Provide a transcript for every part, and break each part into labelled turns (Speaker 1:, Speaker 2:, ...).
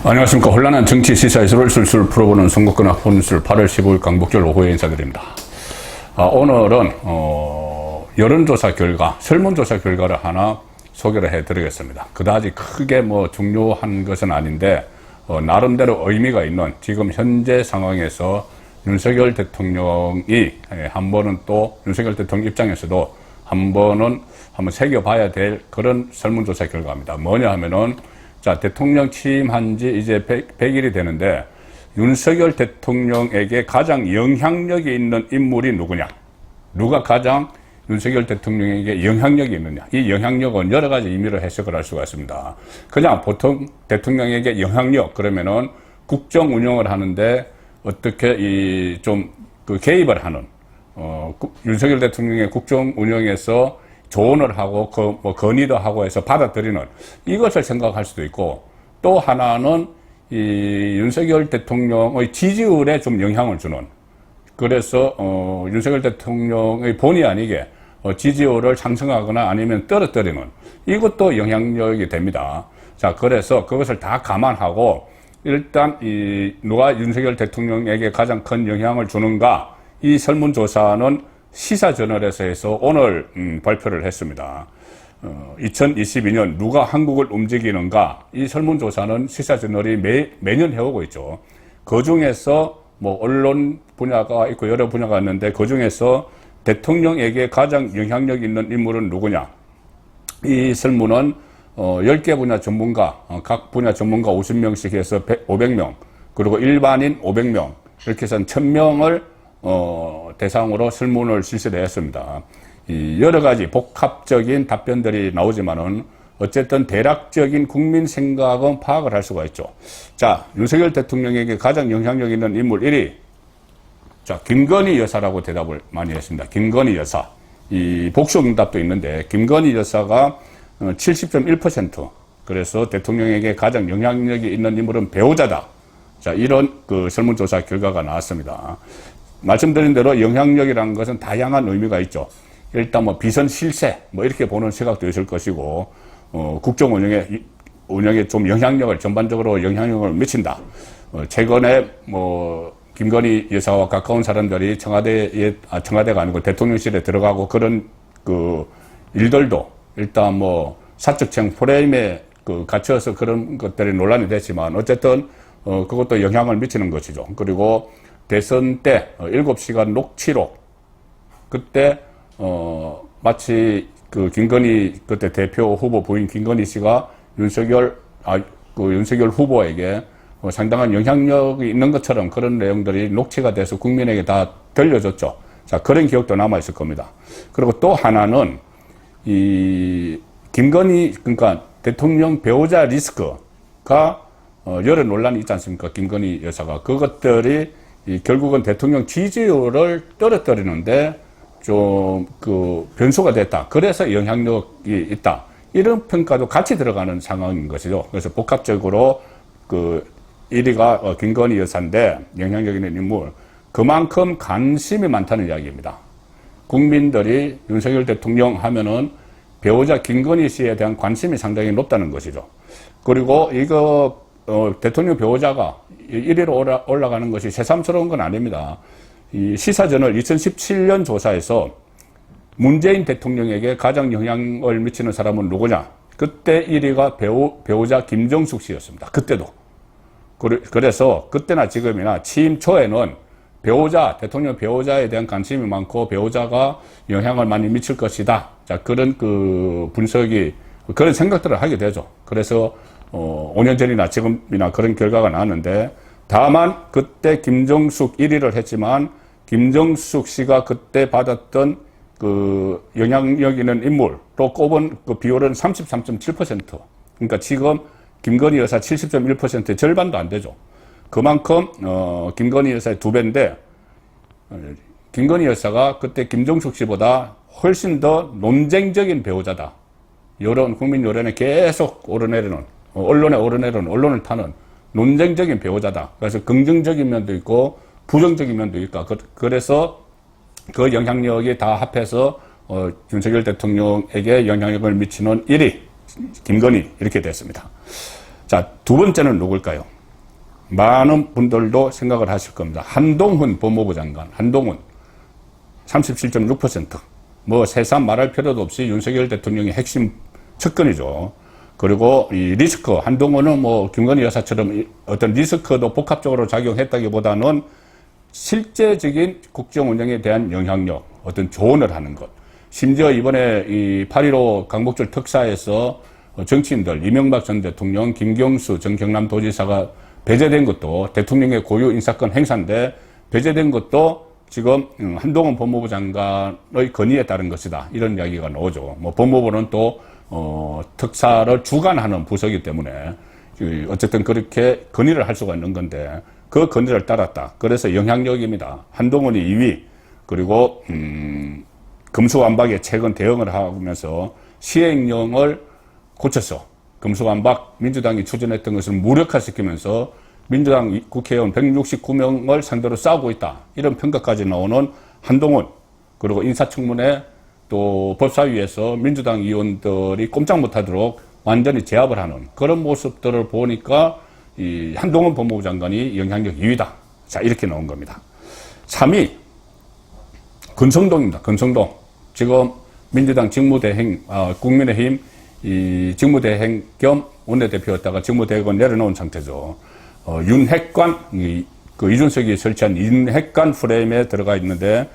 Speaker 1: 안녕하십니까. 혼란한 정치 시사이스를 술술 풀어보는 선거권 혼술 8월 15일 강복절 오후에 인사드립니다. 오늘은 여론조사 결과, 설문조사 결과를 하나 소개를 해드리겠습니다. 그다지 크게 중요한 것은 아닌데 나름대로 의미가 있는 지금 현재 상황에서 윤석열 대통령이 한 번은 또 윤석열 대통령 입장에서도 한번 새겨봐야 될 그런 설문조사 결과입니다. 뭐냐 하면은 자, 대통령 취임한 지 이제 100일이 되는데 윤석열 대통령에게 가장 영향력이 있는 인물이 누구냐? 누가 가장 윤석열 대통령에게 영향력이 있느냐? 이 영향력은 여러 가지 의미로 해석을 할 수가 있습니다. 그냥 보통 대통령에게 영향력 그러면은 국정 운영을 하는데 어떻게 개입을 하는 윤석열 대통령의 국정 운영에서 조언을 하고 건의도 하고 해서 받아들이는 이것을 생각할 수도 있고, 또 하나는 이 윤석열 대통령의 지지율에 좀 영향을 주는, 그래서 윤석열 대통령의 본의 아니게 지지율을 상승하거나 아니면 떨어뜨리는 이것도 영향력이 됩니다. 자, 그래서 그것을 다 감안하고 일단 누가 윤석열 대통령에게 가장 큰 영향을 주는가, 이 설문조사는 시사저널에서 해서 오늘 발표를 했습니다. 2022년 누가 한국을 움직이는가, 이 설문조사는 시사저널이 매년 해오고 있죠. 그 중에서 언론 분야가 있고 여러 분야가 있는데 그 중에서 대통령에게 가장 영향력 있는 인물은 누구냐, 이 설문은 10개 분야 전문가, 각 분야 전문가 50명씩 해서 500명, 그리고 일반인 500명, 이렇게 해서 1000명을 대상으로 설문을 실시를 했습니다. 여러 가지 복합적인 답변들이 나오지만은 어쨌든 대략적인 국민 생각은 파악을 할 수가 있죠. 자, 윤석열 대통령에게 가장 영향력 있는 인물 1위. 자, 김건희 여사라고 대답을 많이 했습니다. 김건희 여사. 이 복수응답도 있는데 김건희 여사가 70.1%. 그래서 대통령에게 가장 영향력이 있는 인물은 배우자다. 자, 이런 설문조사 결과가 나왔습니다. 말씀드린 대로 영향력이라는 것은 다양한 의미가 있죠. 일단 비선 실세 이렇게 보는 시각도 있을 것이고, 국정 운영에 좀 영향력을, 전반적으로 영향력을 미친다. 최근에 김건희 여사와 가까운 사람들이 청와대가 아니고 대통령실에 들어가고 그런 일들도 일단 사적청 프레임에 갇혀서 그런 것들이 논란이 됐지만 어쨌든 그것도 영향을 미치는 것이죠. 그리고 대선 때 7시간 녹취록, 그때 마치 김건희 그때 대표 후보 부인 김건희 씨가 윤석열 후보에게 상당한 영향력이 있는 것처럼 그런 내용들이 녹취가 돼서 국민에게 다 들려줬죠. 자, 그런 기억도 남아 있을 겁니다. 그리고 또 하나는 그러니까 대통령 배우자 리스크가 여러 논란이 있지 않습니까? 김건희 여사가 그것들이 결국은 대통령 지지율을 떨어뜨리는데 좀 변수가 됐다. 그래서 영향력이 있다. 이런 평가도 같이 들어가는 상황인 것이죠. 그래서 복합적으로 1위가 김건희 여사인데 영향력 있는 인물, 그만큼 관심이 많다는 이야기입니다. 국민들이 윤석열 대통령 하면은 배우자 김건희 씨에 대한 관심이 상당히 높다는 것이죠. 그리고 대통령 배우자가 1위로 올라가는 것이 새삼스러운 건 아닙니다. 이 시사저널 2017년 조사에서 문재인 대통령에게 가장 영향을 미치는 사람은 누구냐? 그때 1위가 배우자 김정숙 씨였습니다. 그때도. 그래서 그때나 지금이나 취임 초에는 대통령 배우자에 대한 관심이 많고 배우자가 영향을 많이 미칠 것이다. 자, 그런 분석이, 그런 생각들을 하게 되죠. 그래서 5년 전이나 지금이나 그런 결과가 나왔는데, 다만 그때 김정숙 1위를 했지만 김정숙 씨가 그때 받았던 영향력 있는 인물로 꼽은 비율은 33.7%. 그러니까 지금 김건희 여사 70.1%의 절반도 안 되죠. 그만큼 김건희 여사의 2배인데 김건희 여사가 그때 김정숙 씨보다 훨씬 더 논쟁적인 배우자다. 국민 여론에 계속 오르내리는, 언론을 타는 논쟁적인 배우자다. 그래서 긍정적인 면도 있고 부정적인 면도 있다. 그래서 그 영향력이 다 합해서 윤석열 대통령에게 영향력을 미치는 1위 김건희, 이렇게 됐습니다. 자, 두 번째는 누굴까요? 많은 분들도 생각을 하실 겁니다. 한동훈 법무부 장관, 한동훈 37.6%. 뭐 새삼 말할 필요도 없이 윤석열 대통령의 핵심 측근이죠. 그리고 이 리스크, 한동훈은 뭐 김건희 여사처럼 어떤 리스크도 복합적으로 작용했다기보다는 실제적인 국정 운영에 대한 영향력, 어떤 조언을 하는 것. 심지어 이번에 이 8.15 강복절 특사에서 정치인들, 이명박 전 대통령, 김경수 전 경남도지사가 배제된 것도 대통령의 고유 인사권 행사인데 배제된 것도 지금 한동훈 법무부 장관의 건의에 따른 것이다. 이런 이야기가 나오죠. 뭐 법무부는 또 특사를 주관하는 부서이기 때문에 어쨌든 그렇게 건의를 할 수가 있는 건데 그 건의를 따랐다. 그래서 영향력입니다. 한동훈이 2위, 그리고 금수완박에 최근 대응을 하면서 시행령을 고쳐서 금수완박 민주당이 추진했던 것을 무력화시키면서 민주당 국회의원 169명을 상대로 싸우고 있다. 이런 평가까지 나오는 한동훈, 그리고 인사청문회 또 법사위에서 민주당 의원들이 꼼짝 못하도록 완전히 제압을 하는 그런 모습들을 보니까 이 한동훈 법무부 장관이 영향력 2위다. 자, 이렇게 나온 겁니다. 3위, 권성동입니다. 권성동. 지금 민주당 직무대행, 국민의힘 이 직무대행 겸 원내대표였다가 직무대행을 내려놓은 상태죠. 윤핵관, 그 이준석이 설치한 윤핵관 프레임에 들어가 있는데,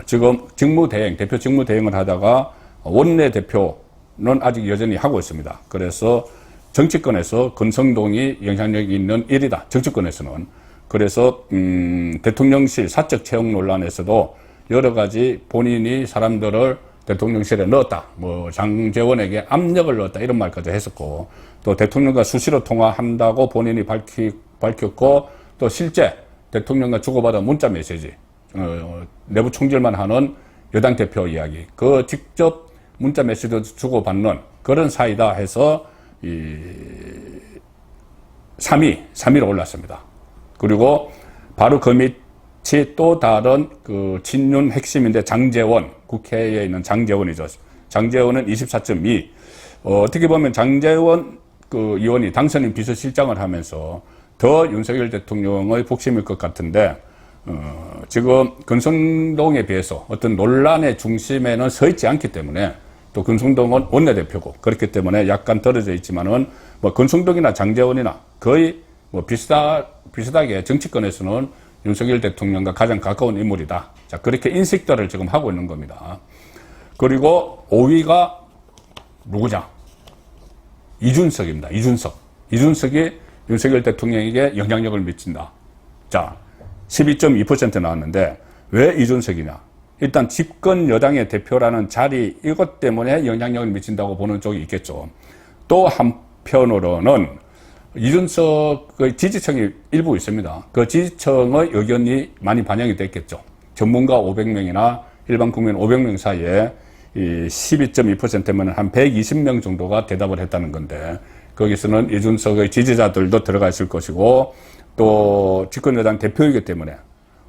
Speaker 1: 지금 직무대행, 대표 직무대행을 하다가 원내대표는 아직 여전히 하고 있습니다. 그래서 정치권에서 권성동이 영향력이 있는 일이다. 정치권에서는. 그래서, 대통령실 사적 채용 논란에서도 여러 가지 본인이 사람들을 대통령실에 넣었다. 뭐 장제원에게 압력을 넣었다. 이런 말까지 했었고, 또 대통령과 수시로 통화한다고 본인이 밝혔고, 또 실제 대통령과 주고받은 문자 메시지, 내부 총질만 하는 여당 대표 이야기, 그 직접 문자 메시지도 주고받는 그런 사이다 해서 3위로 올랐습니다. 그리고 바로 그 밑이 또 다른 그 친윤 핵심인데 장제원, 국회에 있는 장제원이죠. 장제원은 24.2. 어떻게 보면 장제원 그 의원이 당선인 비서실장을 하면서 더 윤석열 대통령의 복심일 것 같은데, 지금 권성동에 비해서 어떤 논란의 중심에는 서 있지 않기 때문에, 또 권성동은 원내대표고, 그렇기 때문에 약간 떨어져 있지만은, 뭐 권성동이나 장제원이나 거의 뭐 비슷하게 정치권에서는 윤석열 대통령과 가장 가까운 인물이다. 자, 그렇게 인식들을 지금 하고 있는 겁니다. 그리고 5위가 누구냐? 이준석입니다. 이준석. 이준석이 윤석열 대통령에게 영향력을 미친다. 자, 12.2% 나왔는데 왜 이준석이냐? 일단 집권 여당의 대표라는 자리, 이것 때문에 영향력을 미친다고 보는 쪽이 있겠죠. 또 한편으로는 이준석의 지지층이 일부 있습니다. 그 지지층의 의견이 많이 반영이 됐겠죠. 전문가 500명이나 일반 국민 500명 사이에 이 12.2%면 한 120명 정도가 대답을 했다는 건데, 거기서는 이준석의 지지자들도 들어가 있을 것이고, 또 집권여당 대표이기 때문에,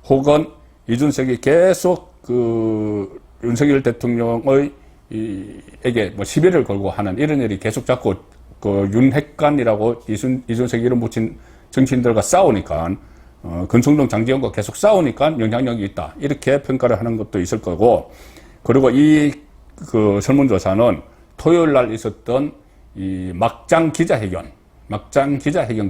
Speaker 1: 혹은 이준석이 계속 그 윤석열 대통령의 에게 뭐 시비를 걸고 하는 이런 일이 계속 자꾸 그 윤핵관이라고 이준석 이름 붙인 정치인들과 싸우니까, 권성동 장제원과 계속 싸우니까 영향력이 있다. 이렇게 평가를 하는 것도 있을 거고, 그리고 그 설문조사는 토요일 날 있었던 이 막장 기자회견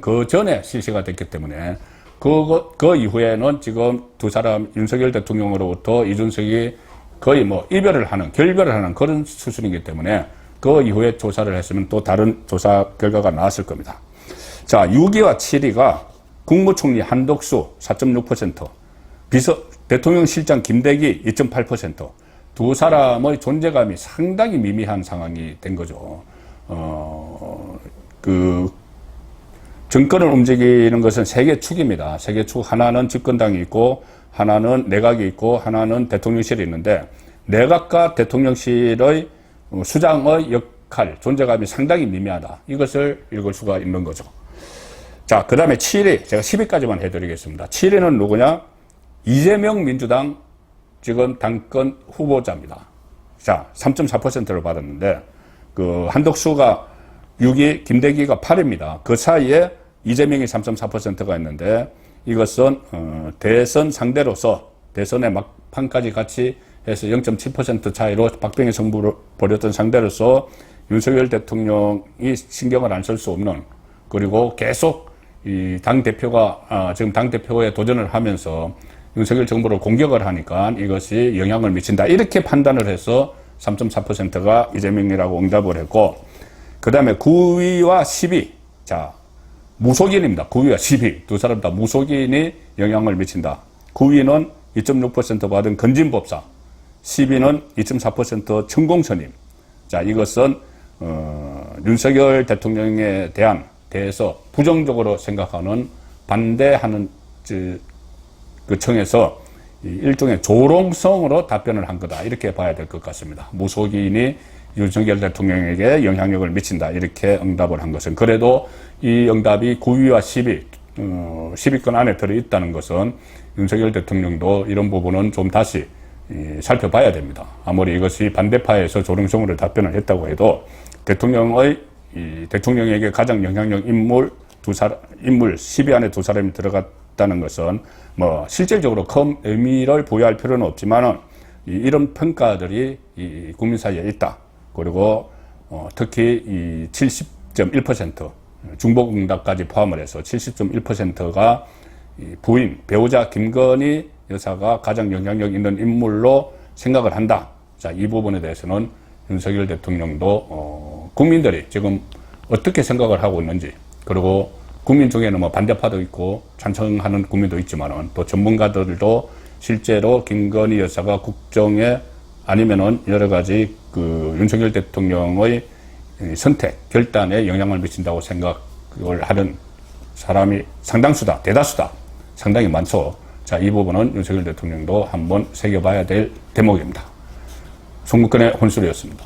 Speaker 1: 그 전에 실시가 됐기 때문에, 그 이후에는 지금 두 사람 윤석열 대통령으로부터 이준석이 거의 뭐 결별을 하는 그런 수준이기 때문에, 그 이후에 조사를 했으면 또 다른 조사 결과가 나왔을 겁니다. 자, 6위와 7위가 국무총리 한덕수 4.6%, 대통령 실장 김대기 2.8%, 두 사람의 존재감이 상당히 미미한 상황이 된 거죠. 정권을 움직이는 것은 세 개 축입니다. 세 개 축. 하나는 집권당이 있고, 하나는 내각이 있고, 하나는 대통령실이 있는데, 내각과 대통령실의 수장의 역할, 존재감이 상당히 미미하다. 이것을 읽을 수가 있는 거죠. 자, 그 다음에 7위. 제가 10위까지만 해드리겠습니다. 7위는 누구냐? 이재명 민주당 지금 당권 후보자입니다. 자, 3.4%를 받았는데, 그 한덕수가 6위, 김대기가 8위입니다. 그 사이에 이재명이 3.4%가 있는데 이것은 대선 상대로서 대선의 막판까지 같이 해서 0.7% 차이로 박빙의 승부를 벌였던 상대로서 윤석열 대통령이 신경을 안 쓸 수 없는, 그리고 계속 이 당대표가 지금 당대표에 도전을 하면서 윤석열 정부를 공격을 하니까 이것이 영향을 미친다, 이렇게 판단을 해서 3.4%가 이재명이라고 응답을 했고, 그 다음에 9위와 10위, 자 무속인입니다. 9위와 10위 두 사람 다 무속인이 영향을 미친다. 9위는 2.6% 받은 건진법사, 10위는 2.4% 천공스님. 자, 이것은 윤석열 대통령에 대해서 부정적으로 생각하는, 반대하는 그 청에서 일종의 조롱성으로 답변을 한 거다, 이렇게 봐야 될 것 같습니다. 무속인이 윤석열 대통령에게 영향력을 미친다, 이렇게 응답을 한 것은, 그래도 이 응답이 9위와 10위 10위권 안에 들어있다는 것은 윤석열 대통령도 이런 부분은 좀 다시 살펴봐야 됩니다. 아무리 이것이 반대파에서 조롱성으로 답변을 했다고 해도 대통령에게 가장 영향력 인물 10위 안에 두 사람이 들어갔다는 것은 뭐 실질적으로 큰 의미를 부여할 필요는 없지만은 이런 평가들이 국민 사이에 있다. 그리고 특히 이 70.1% 중복응답까지 포함을 해서 70.1%가 부인, 배우자 김건희 여사가 가장 영향력 있는 인물로 생각을 한다. 자, 이 부분에 대해서는 윤석열 대통령도 국민들이 지금 어떻게 생각을 하고 있는지, 그리고 국민 중에는 뭐 반대파도 있고 찬성하는 국민도 있지만은 또 전문가들도 실제로 김건희 여사가 국정에 아니면은 여러 가지 그 윤석열 대통령의 선택, 결단에 영향을 미친다고 생각을 하는 사람이 상당수다, 대다수다, 상당히 많죠. 자, 이 부분은 윤석열 대통령도 한번 새겨봐야 될 대목입니다. 송국근의 혼술이었습니다.